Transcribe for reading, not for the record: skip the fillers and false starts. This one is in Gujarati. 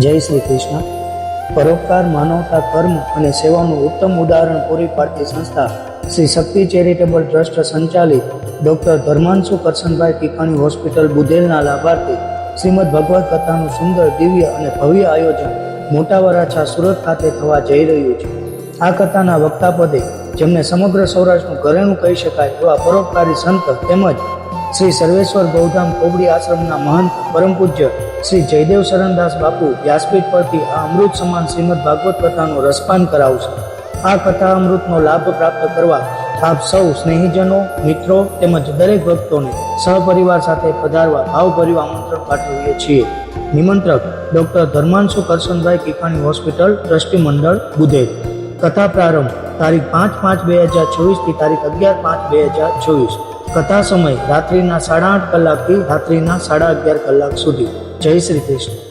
જય શ્રી કૃષ્ણ. પરોપકાર, માનવતા, કર્મ અને સેવાનું ઉત્તમ ઉદાહરણ પૂરી પાડતી સંસ્થા શ્રી શક્તિ ચેરિટેબલ ટ્રસ્ટ સંચાલિત ડૉક્ટર ધર્માંશુ કરશનભાઈ ટીકાણી હોસ્પિટલ બુધેલના લાભાર્થી શ્રીમદ ભગવદ્ કથાનું સુંદર, દિવ્ય અને ભવ્ય આયોજન મોટા વરાછા સુરત ખાતે થવા જઈ રહ્યું છે. આ કથાના વક્તા પદે જેમને સમગ્ર સૌરાષ્ટ્રનું ઘરેણું કહી શકાય એવા પરોપકારી સંત તેમજ શ્રી સર્વેશ્વર ગૌધામ કોબડી આશ્રમના મહંત પરમ પૂજ્ય શ્રી જયદેવ શરણદાસ બાપુ વ્યાસપીઠ પરથી આ અમૃત સમાન શ્રીમદ ભાગવત કથાનું રસપાન કરાવશે. આ કથા અમૃતનો લાભ પ્રાપ્ત કરવા આપ સૌ સ્નેહીજનો, મિત્રો તેમજ દરેક ભક્તોને સહપરિવાર સાથે પધારવા ભાવભર્યું આમંત્રણ પાઠવીએ છીએ. નિમંત્રક ડૉક્ટર ધર્માંશુ કરશનભાઈ ટીકાણી હોસ્પિટલ ટ્રસ્ટી મંડળ બુધેલ. કથા પ્રારંભ તારીખ 5/5/2024 થી તારીખ 11/5/2024. કથા સમય રાત્રિના 8:30 કલાકથી રાત્રિના 11:30 કલાક સુધી. જય શ્રી કૃષ્ણ.